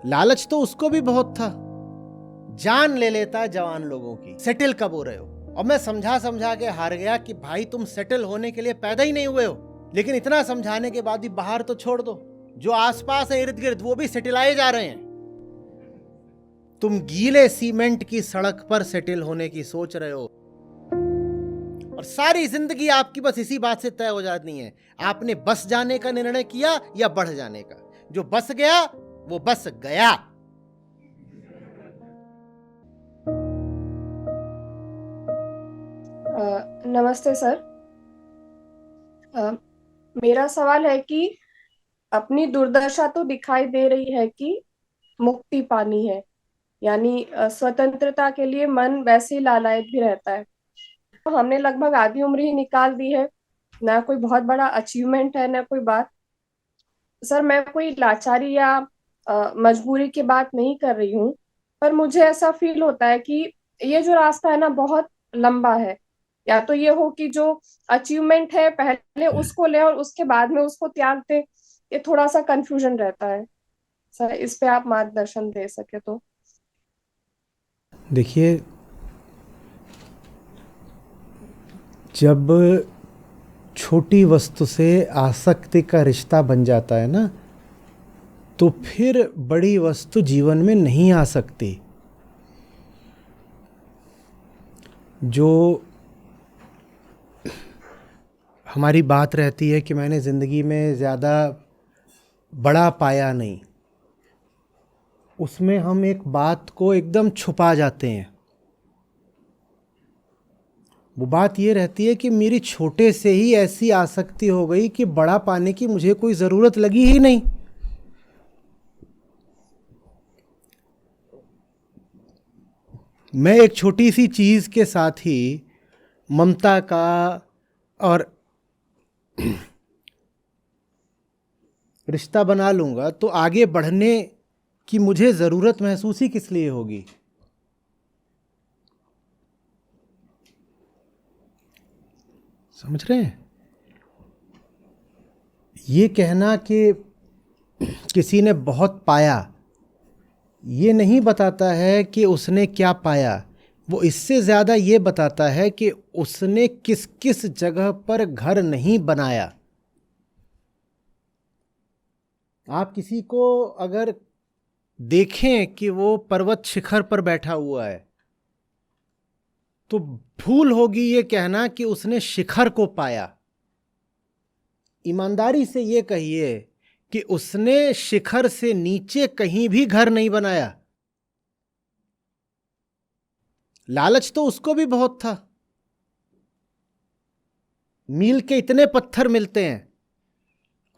लालच तो उसको भी बहुत था, जान ले लेता जवान लोगों की। सेटल कब हो रहे हो? और मैं समझा समझा के हार गया कि भाई तुम सेटल होने के लिए पैदा ही नहीं हुए हो। लेकिन इतना समझाने के बाद भी बाहर तो छोड़ दो, जो आसपास है इर्द गिर्द वो भी सेटल आए जा रहे हैं। तुम गीले सीमेंट की सड़क पर सेटल होने की सोच रहे हो, और सारी जिंदगी आपकी बस इसी बात से तय हो जाती है, आपने बस जाने का निर्णय किया या बढ़ जाने का। जो बस गया वो बस गया। नमस्ते सर। अ, मेरा सवाल है कि अपनी दुर्दशा तो दिखाई दे रही है कि मुक्ति पानी है, यानी स्वतंत्रता के लिए मन वैसे ही लालायित भी रहता है। तो हमने लगभग आधी उम्र ही निकाल दी है, ना कोई बहुत बड़ा अचीवमेंट है ना कोई बात। सर, मैं कोई लाचारी या मजबूरी की बात नहीं कर रही हूँ, पर मुझे ऐसा फील होता है कि ये जो रास्ता है ना बहुत लंबा है। या तो ये हो कि जो अचीवमेंट है पहले उसको ले और उसके बाद में उसको त्याग दे। ये थोड़ा सा कंफ्यूजन रहता है। सर, इस पे आप मार्गदर्शन दे सके तो। देखिए, जब छोटी वस्तु से आसक्ति का रिश्ता बन जाता है ना, तो फिर बड़ी वस्तु जीवन में नहीं आ सकती। जो हमारी बात रहती है कि मैंने ज़िंदगी में ज़्यादा बड़ा पाया नहीं, उसमें हम एक बात को एकदम छुपा जाते हैं। वो बात ये रहती है कि मेरी छोटे से ही ऐसी आसक्ति हो गई कि बड़ा पाने की मुझे कोई ज़रूरत लगी ही नहीं। मैं एक छोटी सी चीज़ के साथ ही ममता का और रिश्ता बना लूँगा, तो आगे बढ़ने की मुझे ज़रूरत महसूस ही किस लिए होगी? समझ रहे हैं? ये कहना कि किसी ने बहुत पाया, ये नहीं बताता है कि उसने क्या पाया। वो इससे ज़्यादा ये बताता है कि उसने किस किस जगह पर घर नहीं बनाया। आप किसी को अगर देखें कि वो पर्वत शिखर पर बैठा हुआ है, तो भूल होगी ये कहना कि उसने शिखर को पाया। ईमानदारी से ये कहिए कि उसने शिखर से नीचे कहीं भी घर नहीं बनाया। लालच तो उसको भी बहुत था। मील के इतने पत्थर मिलते हैं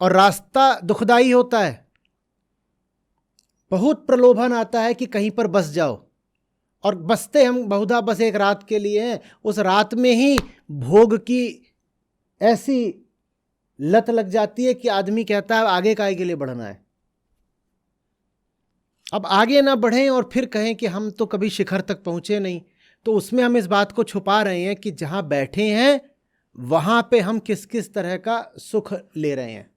और रास्ता दुखदाई होता है। बहुत प्रलोभन आता है कि कहीं पर बस जाओ, और बसते हम बहुधा बस एक रात के लिए हैं। उस रात में ही भोग की ऐसी लत लग जाती है कि आदमी कहता है आगे काहे के लिए बढ़ना है। अब आगे ना बढ़ें और फिर कहें कि हम तो कभी शिखर तक पहुंचे नहीं, तो उसमें हम इस बात को छुपा रहे हैं कि जहां बैठे हैं वहां पे हम किस किस तरह का सुख ले रहे हैं।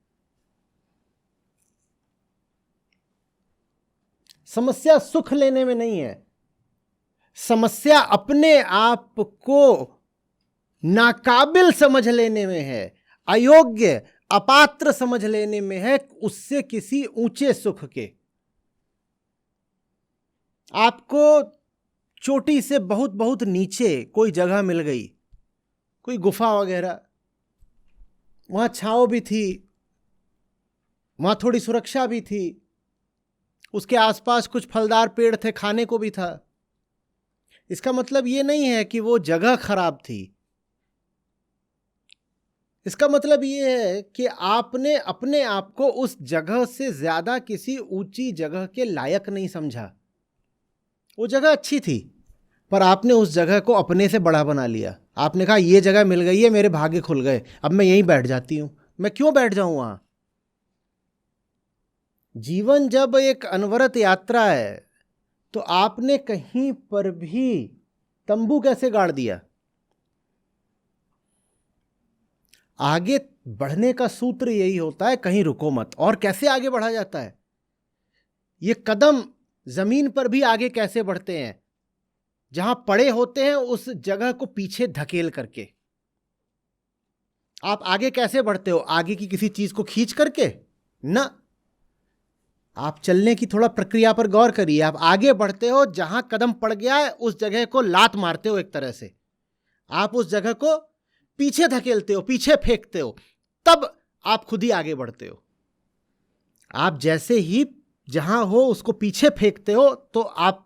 समस्या सुख लेने में नहीं है, समस्या अपने आप को नाकाबिल समझ लेने में है, अयोग्य अपात्र समझ लेने में है, उससे किसी ऊंचे सुख के। आपको चोटी से बहुत बहुत नीचे कोई जगह मिल गई, कोई गुफा वगैरह, वहां छांव भी थी, वहां थोड़ी सुरक्षा भी थी, उसके आसपास कुछ फलदार पेड़ थे, खाने को भी था। इसका मतलब ये नहीं है कि वो जगह खराब थी। इसका मतलब ये है कि आपने अपने आप को उस जगह से ज्यादा किसी ऊंची जगह के लायक नहीं समझा। वो जगह अच्छी थी, पर आपने उस जगह को अपने से बड़ा बना लिया। आपने कहा ये जगह मिल गई है, मेरे भाग्य खुल गए, अब मैं यहीं बैठ जाती हूं। मैं क्यों बैठ जाऊं वहां? जीवन जब एक अनवरत यात्रा है, तो आपने कहीं पर भी तंबू कैसे गाड़ दिया? आगे बढ़ने का सूत्र यही होता है, कहीं रुको मत। और कैसे आगे बढ़ा जाता है? ये कदम जमीन पर भी आगे कैसे बढ़ते हैं? जहां पड़े होते हैं उस जगह को पीछे धकेल करके। आप आगे कैसे बढ़ते हो? आगे की किसी चीज को खींच करके ना, आप चलने की थोड़ा प्रक्रिया पर गौर करिए। आप आगे बढ़ते हो, जहां कदम पड़ गया है उस जगह को लात मारते हो। एक तरह से आप उस जगह को पीछे धकेलते हो, पीछे फेंकते हो, तब आप खुद ही आगे बढ़ते हो। आप जैसे ही जहां हो उसको पीछे फेंकते हो तो आप,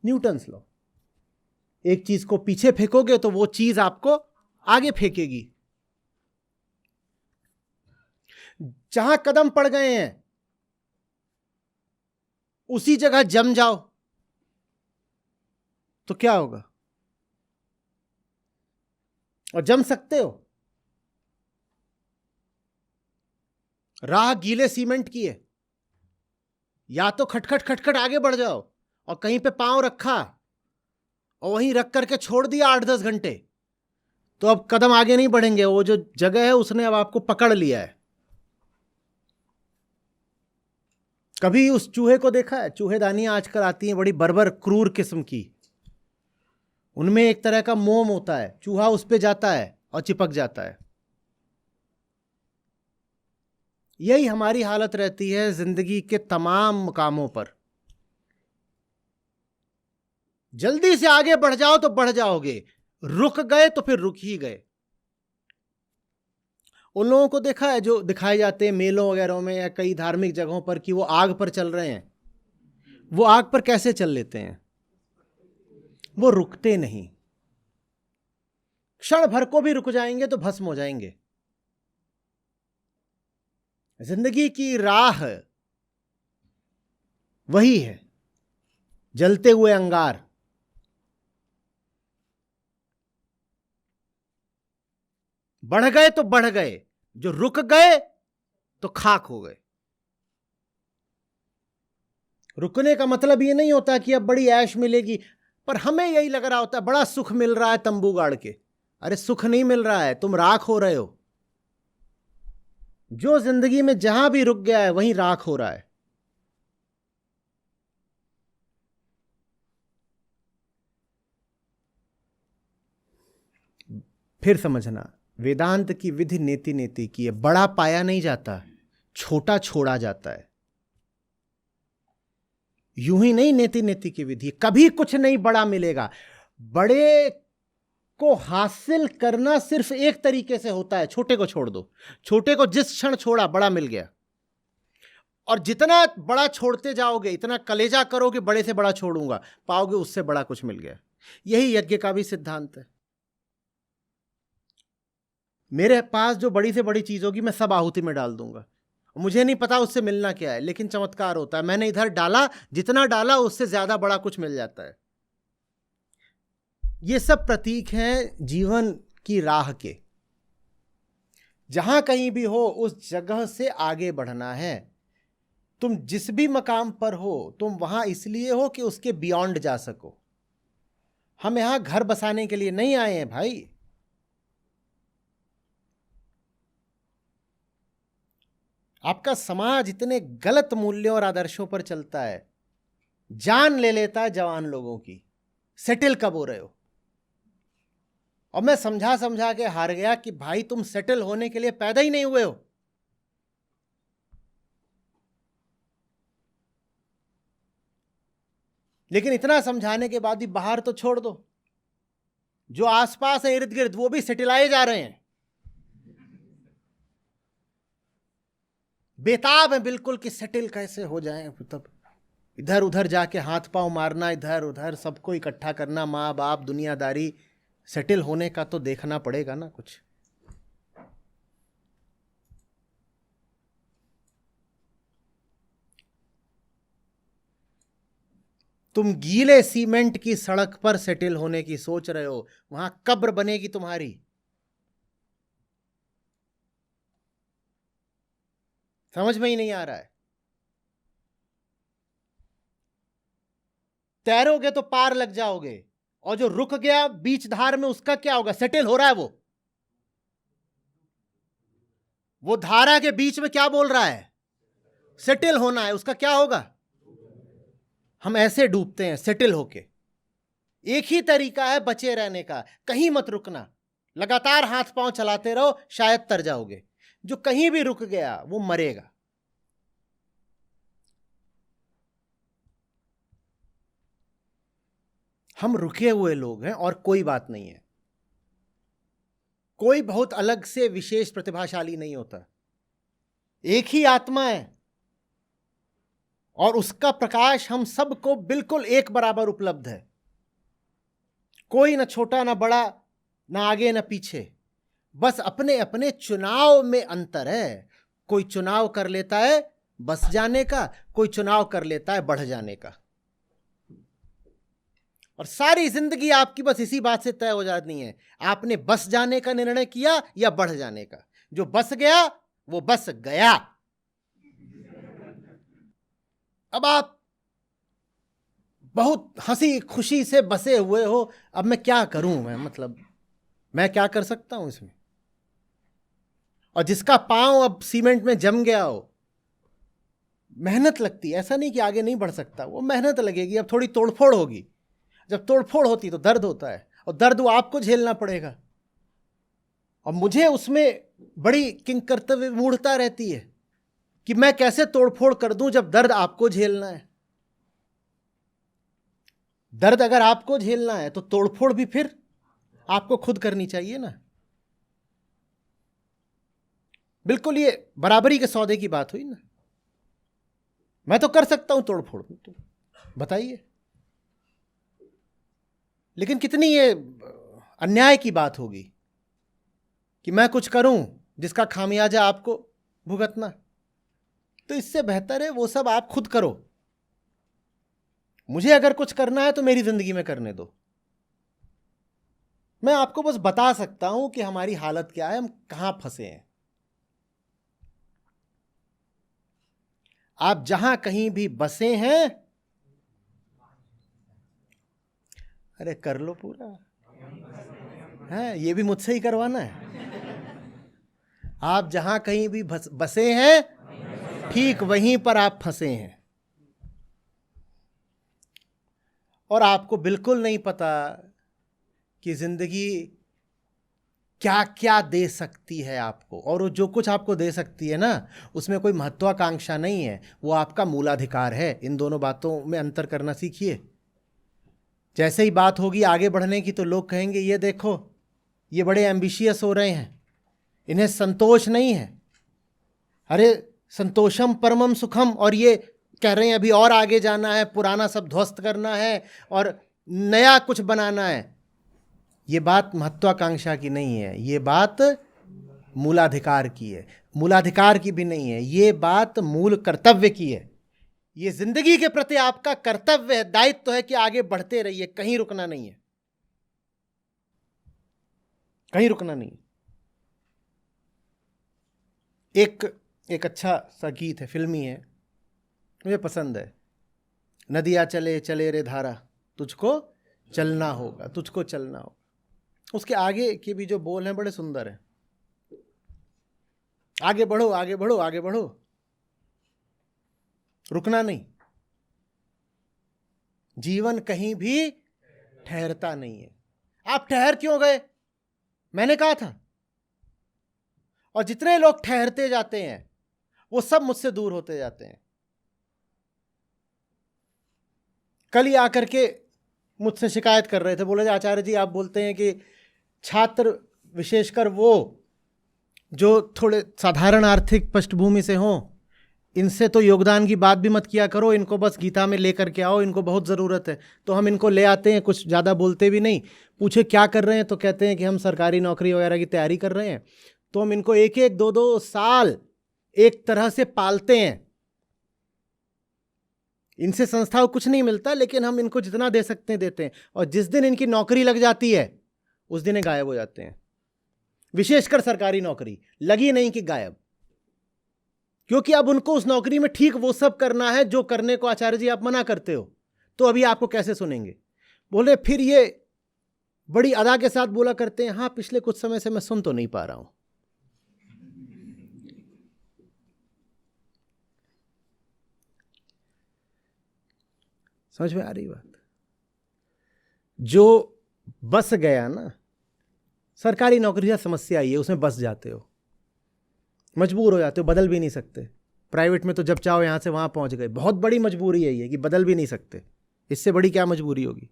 न्यूटन्स लॉ, एक चीज को पीछे फेंकोगे तो वो चीज आपको आगे फेंकेगी। जहां कदम पड़ गए हैं उसी जगह जम जाओ तो क्या होगा? और जम सकते हो। राह गीले सीमेंट की है, या तो खटखट खटखट आगे बढ़ जाओ, और कहीं पे पांव रखा और वहीं रख करके छोड़ दिया 8-10 घंटे, तो अब कदम आगे नहीं बढ़ेंगे। वो जो जगह है उसने अब आपको पकड़ लिया है। कभी उस चूहे को देखा है? चूहेदानियां आजकल आती हैं बड़ी बर्बर क्रूर किस्म की, उनमें एक तरह का मोम होता है, चूहा उस पे जाता है और चिपक जाता है। यही हमारी हालत रहती है जिंदगी के तमाम मुकामों पर। जल्दी से आगे बढ़ जाओ तो बढ़ जाओगे, रुक गए तो फिर रुक ही गए। उन लोगों को देखा है जो दिखाए जाते हैं मेलों वगैरह में या कई धार्मिक जगहों पर कि वो आग पर चल रहे हैं। वो आग पर कैसे चल लेते हैं? वो रुकते नहीं। क्षण भर को भी रुक जाएंगे तो भस्म हो जाएंगे। जिंदगी की राह वही है, जलते हुए अंगार। बढ़ गए तो बढ़ गए, जो रुक गए तो खाक हो गए। रुकने का मतलब ये नहीं होता कि अब बड़ी ऐश मिलेगी, पर हमें यही लग रहा होता है बड़ा सुख मिल रहा है तंबू गाड़ के। अरे सुख नहीं मिल रहा है, तुम राख हो रहे हो। जो जिंदगी में जहां भी रुक गया है वहीं राख हो रहा है। फिर समझना, वेदांत की विधि नेति नेति की है। बड़ा पाया नहीं जाता, छोटा छोड़ा जाता है। यूं ही नहीं नेति नेति की विधि, कभी कुछ नहीं बड़ा मिलेगा। बड़े को हासिल करना सिर्फ एक तरीके से होता है, छोटे को छोड़ दो। छोटे को जिस क्षण छोड़ा बड़ा मिल गया। और जितना बड़ा छोड़ते जाओगे, इतना कलेजा करोगे बड़े से बड़ा छोड़ूंगा, पाओगे उससे बड़ा कुछ मिल गया। यही यज्ञ का भी सिद्धांत है। मेरे पास जो बड़ी से बड़ी चीज होगी मैं सब आहुति में डाल दूंगा। मुझे नहीं पता उससे मिलना क्या है, लेकिन चमत्कार होता है। मैंने इधर डाला, जितना डाला उससे ज्यादा बड़ा कुछ मिल जाता है। ये सब प्रतीक हैं जीवन की राह के। जहां कहीं भी हो उस जगह से आगे बढ़ना है। तुम जिस भी मकाम पर हो तुम वहां इसलिए हो कि उसके बियॉन्ड जा सको। हम यहां घर बसाने के लिए नहीं आए हैं भाई। आपका समाज इतने गलत मूल्यों और आदर्शों पर चलता है, जान ले लेता है जवान लोगों की। सेटल कब हो रहे हो? और मैं समझा समझा के हार गया कि भाई तुम सेटल होने के लिए पैदा ही नहीं हुए हो। लेकिन इतना समझाने के बाद भी बाहर तो छोड़ दो, जो आसपास है इर्द गिर्द वो भी सेटिलाए जा रहे हैं। बेताब है बिल्कुल कि सेटल कैसे हो जाएं। तब इधर उधर जाके हाथ पांव मारना, इधर उधर सबको इकट्ठा करना, माँ बाप दुनियादारी। सेटल होने का तो देखना पड़ेगा ना कुछ। तुम गीले सीमेंट की सड़क पर सेटल होने की सोच रहे हो, वहां कब्र बनेगी तुम्हारी। समझ में ही नहीं आ रहा है। तैरोगे तो पार लग जाओगे, और जो रुक गया बीच धार में उसका क्या होगा? सेटल हो रहा है वो धारा के बीच में क्या बोल रहा है? सेटल होना है, उसका क्या होगा? हम ऐसे डूबते हैं सेटल होके। एक ही तरीका है बचे रहने का, कहीं मत रुकना, लगातार हाथ पांव चलाते रहो, शायद तर जाओगे। जो कहीं भी रुक गया वो मरेगा। हम रुके हुए लोग हैं और कोई बात नहीं है। कोई बहुत अलग से विशेष प्रतिभाशाली नहीं होता, एक ही आत्मा है और उसका प्रकाश हम सबको बिल्कुल एक बराबर उपलब्ध है। कोई ना छोटा ना बड़ा, ना आगे ना पीछे, बस अपने अपने चुनाव में अंतर है। कोई चुनाव कर लेता है बस जाने का, कोई चुनाव कर लेता है बढ़ जाने का। और सारी जिंदगी आपकी बस इसी बात से तय हो जाती है, आपने बस जाने का निर्णय किया या बढ़ जाने का। जो बस गया वो बस गया। अब आप बहुत हंसी खुशी से बसे हुए हो, अब मैं क्या करूं, मैं क्या कर सकता हूं इसमें? और जिसका पांव अब सीमेंट में जम गया हो, मेहनत लगती है, ऐसा नहीं कि आगे नहीं बढ़ सकता, वो मेहनत लगेगी, अब थोड़ी तोड़फोड़ होगी। जब तोड़फोड़ होती तो दर्द होता है, और दर्द वो आपको झेलना पड़ेगा। और मुझे उसमें बड़ी किंकर्तव्य मूढ़ता रहती है कि मैं कैसे तोड़फोड़ कर दूं जब दर्द आपको झेलना है। दर्द अगर आपको झेलना है तो तोड़फोड़ भी फिर आपको खुद करनी चाहिए ना। बिल्कुल ये बराबरी के सौदे की बात हुई ना। मैं तो कर सकता हूं तोड़फोड़, तो बताइए। लेकिन कितनी ये अन्याय की बात होगी कि मैं कुछ करूं जिसका खामियाजा आपको भुगतना। तो इससे बेहतर है वो सब आप खुद करो। मुझे अगर कुछ करना है तो मेरी जिंदगी में करने दो। मैं आपको बस बता सकता हूं कि हमारी हालत क्या है, हम कहां फंसे हैं। आप जहां कहीं भी बसे हैं, अरे कर लो पूरा है, ये भी मुझसे ही करवाना है। आप जहां कहीं भी बसे हैं, ठीक वहीं पर आप फंसे हैं। और आपको बिल्कुल नहीं पता कि जिंदगी क्या क्या दे सकती है आपको। और वो जो कुछ आपको दे सकती है ना, उसमें कोई महत्वाकांक्षा नहीं है, वो आपका मूलाधिकार है। इन दोनों बातों में अंतर करना सीखिए। जैसे ही बात होगी आगे बढ़ने की तो लोग कहेंगे ये देखो ये बड़े एम्बिशियस हो रहे हैं, इन्हें संतोष नहीं है। अरे संतोषम परमम सुखम, और ये कह रहे हैं अभी और आगे जाना है, पुराना सब ध्वस्त करना है और नया कुछ बनाना है। ये बात महत्वाकांक्षा की नहीं है, ये बात मूलाधिकार की है। मूलाधिकार की भी नहीं है, ये बात मूल कर्तव्य की है। ये जिंदगी के प्रति आपका कर्तव्य है, दायित्व है कि आगे बढ़ते रहिए, कहीं रुकना नहीं है, कहीं रुकना नहीं। एक अच्छा सा गीत है, फिल्मी है, मुझे पसंद है। नदियाँ चले चले रे धारा, तुझको चलना होगा, तुझको चलना होगा। उसके आगे के भी जो बोल हैं बड़े सुंदर हैं। आगे बढ़ो आगे बढ़ो आगे बढ़ो, रुकना नहीं। जीवन कहीं भी ठहरता नहीं है। आप ठहर क्यों गए? मैंने कहा था। और जितने लोग ठहरते जाते हैं वो सब मुझसे दूर होते जाते हैं। कल ही आकर के मुझसे शिकायत कर रहे थे, बोले आचार्य जी आप बोलते हैं कि छात्र विशेषकर वो जो थोड़े साधारण आर्थिक पृष्ठभूमि से हों, इनसे तो योगदान की बात भी मत किया करो, इनको बस गीता में लेकर के आओ, इनको बहुत ज़रूरत है। तो हम इनको ले आते हैं, कुछ ज़्यादा बोलते भी नहीं। पूछे क्या कर रहे हैं तो कहते हैं कि हम सरकारी नौकरी वगैरह की तैयारी कर रहे हैं। तो हम इनको एक एक दो दो साल एक तरह से पालते हैं। इनसे संस्था को कुछ नहीं मिलता, लेकिन हम इनको जितना दे सकते हैं देते हैं। और जिस दिन इनकी नौकरी लग जाती है उस दिन ये गायब हो जाते हैं। विशेषकर सरकारी नौकरी लगी नहीं कि गायब, क्योंकि अब उनको उस नौकरी में ठीक वो सब करना है जो करने को आचार्य जी आप मना करते हो। तो अभी आपको कैसे सुनेंगे? बोले फिर ये बड़ी अदा के साथ बोला करते हैं, हाँ पिछले कुछ समय से मैं सुन तो नहीं पा रहा हूं। समझ में आ रही बात? जो बस गया ना, सरकारी नौकरी का समस्या आई है, उसमें बस जाते हो, मजबूर हो जाते हो, बदल भी नहीं सकते। प्राइवेट में तो जब चाहो यहां से वहां पहुंच गए। बहुत बड़ी मजबूरी है ये कि बदल भी नहीं सकते। इससे बड़ी क्या मजबूरी होगी?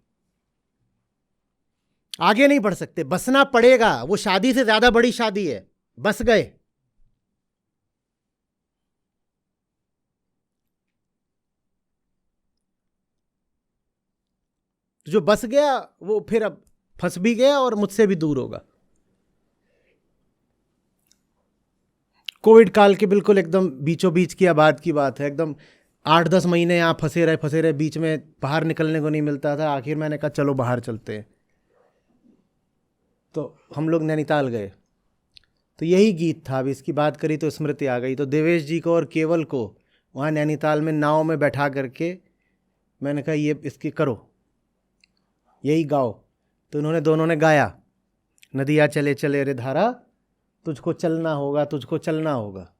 आगे नहीं बढ़ सकते, बसना पड़ेगा। वो शादी से ज्यादा बड़ी शादी है, बस गए। तो जो बस गया वो फिर अब फंस भी गया और मुझसे भी दूर होगा। कोविड काल के बिल्कुल एकदम बीचों बीच की बाद की बात है। एकदम 8-10 महीने यहाँ फंसे रहे, बीच में बाहर निकलने को नहीं मिलता था। आखिर मैंने कहा चलो बाहर चलते हैं, तो हम लोग नैनीताल गए। तो यही गीत था। अब इसकी बात करी तो स्मृति आ गई। तो देवेश जी को और केवल को वहाँ नैनीताल में नाव में बैठा करके मैंने कहा ये इसकी करो, यही गाओ। तो उन्होंने दोनों ने गाया, नदिया चले चले रे धारा, तुझको चलना होगा, तुझको चलना होगा।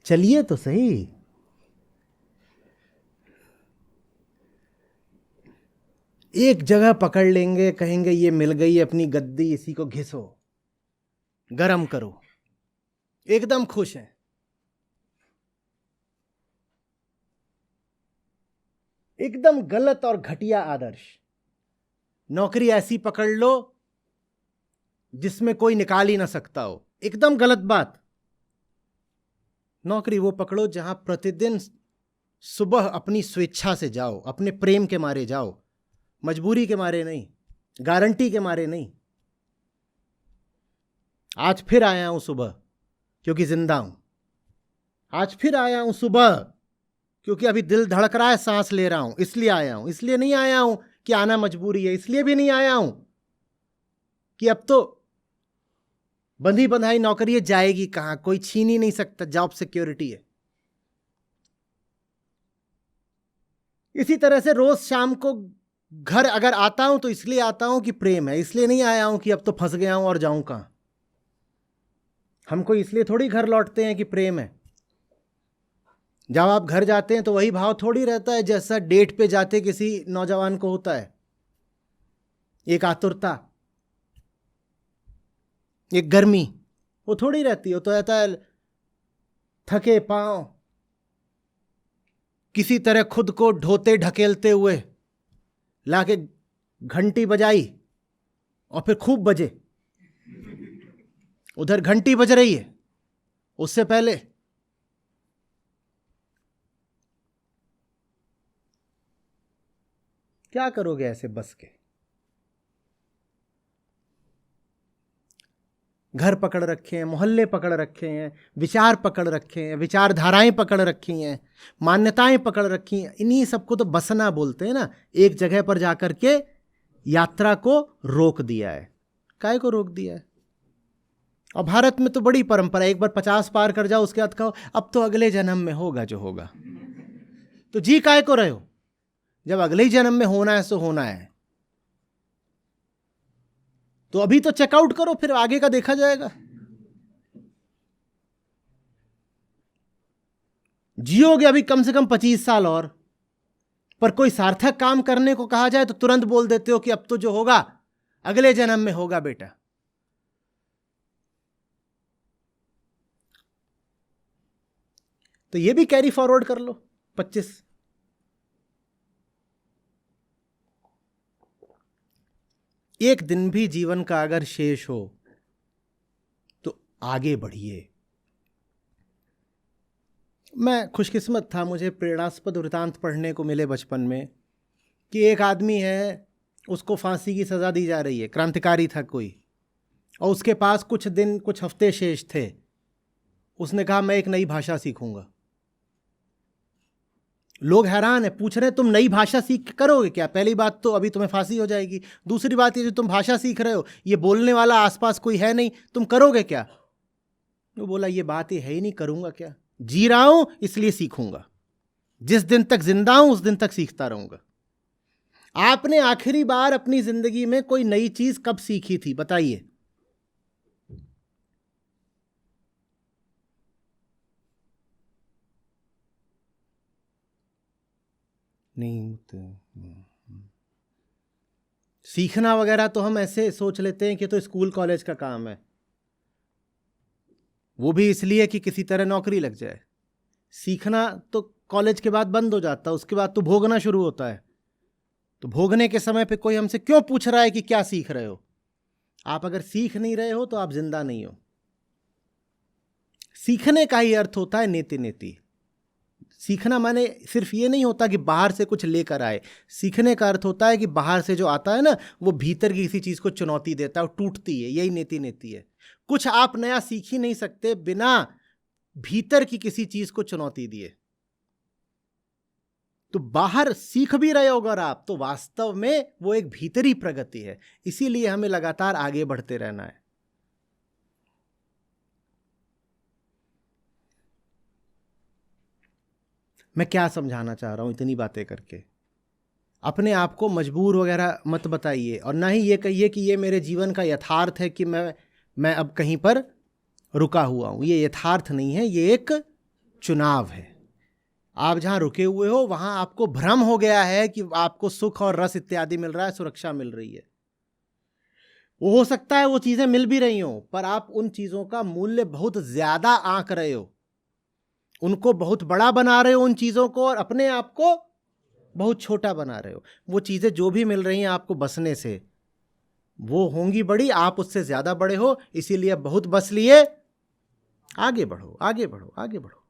चलिए तो सही। एक जगह पकड़ लेंगे, कहेंगे ये मिल गई अपनी गद्दी, इसी को घिसो, गरम करो, एकदम खुश है। एकदम गलत और घटिया आदर्श। नौकरी ऐसी पकड़ लो जिसमें कोई निकाल ही ना सकता हो, एकदम गलत बात। नौकरी वो पकड़ो जहां प्रतिदिन सुबह अपनी स्वेच्छा से जाओ, अपने प्रेम के मारे जाओ, मजबूरी के मारे नहीं, गारंटी के मारे नहीं। आज फिर आया हूं सुबह क्योंकि जिंदा हूं। आज फिर आया हूं सुबह क्योंकि अभी दिल धड़क रहा है, सांस ले रहा हूं, इसलिए आया हूं। इसलिए नहीं आया हूं कि आना मजबूरी है, इसलिए भी नहीं आया हूं कि अब तो बंधी बंधाई नौकरी है, जाएगी कहां, कोई छीन ही नहीं सकता, जॉब सिक्योरिटी है। इसी तरह से रोज शाम को घर अगर आता हूं तो इसलिए आता हूं कि प्रेम है, इसलिए नहीं आया हूं कि अब तो फंस गया हूं और जाऊं कहां। हमको इसलिए थोड़ी घर लौटते हैं कि प्रेम है। जब आप घर जाते हैं तो वही भाव थोड़ी रहता है जैसा डेट पे जाते किसी नौजवान को होता है। एक आतुरता, एक गर्मी, वो थोड़ी रहती है। वो तो रहता है थके पांव, किसी तरह खुद को ढोते ढकेलते हुए लाके घंटी बजाई और फिर खूब बजे। उधर घंटी बज रही है, उससे पहले क्या करोगे ऐसे बस के? घर पकड़ रखे हैं, मोहल्ले पकड़ रखे हैं, विचार पकड़ रखे हैं, विचारधाराएं पकड़ रखी हैं, मान्यताएं पकड़ रखी हैं। इन्हीं सबको तो बसना बोलते हैं ना। एक जगह पर जाकर के यात्रा को रोक दिया है। काहे को रोक दिया है? और भारत में तो बड़ी परंपरा है, एक बार 50 पार कर जाओ उसके बाद कहो अब तो अगले जन्म में होगा जो होगा। तो जी काहे को रहे हो? जब अगले ही जन्म में होना है सो होना है, तो अभी तो चेकआउट करो, फिर आगे का देखा जाएगा। जियोगे अभी कम से कम 25 साल और, पर कोई सार्थक काम करने को कहा जाए तो तुरंत बोल देते हो कि अब तो जो होगा अगले जन्म में होगा बेटा। तो ये भी कैरी फॉरवर्ड कर लो 25। एक दिन भी जीवन का अगर शेष हो तो आगे बढ़िए। मैं खुशकिस्मत था, मुझे प्रेरणास्पद वृतांत पढ़ने को मिले बचपन में कि एक आदमी है, उसको फांसी की सज़ा दी जा रही है, क्रांतिकारी था कोई, और उसके पास कुछ दिन कुछ हफ्ते शेष थे। उसने कहा मैं एक नई भाषा सीखूंगा। लोग हैरान है, पूछ रहे तुम नई भाषा सीख करोगे क्या? पहली बात तो अभी तुम्हें फांसी हो जाएगी, दूसरी बात ये जो तुम भाषा सीख रहे हो ये बोलने वाला आसपास कोई है नहीं, तुम करोगे क्या? वो बोला ये बात ये है ही नहीं, करूंगा क्या? जी रहा हूं इसलिए सीखूंगा, जिस दिन तक जिंदा हूं उस दिन तक सीखता रहूंगा। आपने आखिरी बार अपनी जिंदगी में कोई नई चीज कब सीखी थी बताइए? नहीं सीखना वगैरह तो हम ऐसे सोच लेते हैं कि तो स्कूल कॉलेज का काम है, वो भी इसलिए कि किसी तरह नौकरी लग जाए। सीखना तो कॉलेज के बाद बंद हो जाता है, उसके बाद तो भोगना शुरू होता है। तो भोगने के समय पे कोई हमसे क्यों पूछ रहा है कि क्या सीख रहे हो? आप अगर सीख नहीं रहे हो तो आप जिंदा नहीं हो। सीखने का ही अर्थ होता है नेति नेति। सीखना माने सिर्फ ये नहीं होता कि बाहर से कुछ लेकर आए। सीखने का अर्थ होता है कि बाहर से जो आता है ना, वो भीतर की किसी चीज को चुनौती देता है और टूटती है। यही नेति नेति है। कुछ आप नया सीख ही नहीं सकते बिना भीतर की किसी चीज को चुनौती दिए। तो बाहर सीख भी रहे हो अगर आप, तो वास्तव में वो एक भीतरी प्रगति है। इसीलिए हमें लगातार आगे बढ़ते रहना है। मैं क्या समझाना चाह रहा हूं इतनी बातें करके? अपने आप को मजबूर वगैरह मत बताइए, और ना ही ये कहिए कि ये मेरे जीवन का यथार्थ है कि मैं अब कहीं पर रुका हुआ हूं। ये यथार्थ नहीं है, ये एक चुनाव है। आप जहां रुके हुए हो वहां आपको भ्रम हो गया है कि आपको सुख और रस इत्यादि मिल रहा है, सुरक्षा मिल रही है। वो हो सकता है वो चीजें मिल भी रही हो, पर आप उन चीजों का मूल्य बहुत ज्यादा आंक रहे हो, उनको बहुत बड़ा बना रहे हो उन चीजों को, और अपने आप को बहुत छोटा बना रहे हो। वो चीजें जो भी मिल रही हैं आपको बसने से, वो होंगी बड़ी, आप उससे ज्यादा बड़े हो। इसीलिए बहुत बस लिए आगे बढ़ो, आगे बढ़ो, आगे बढ़ो।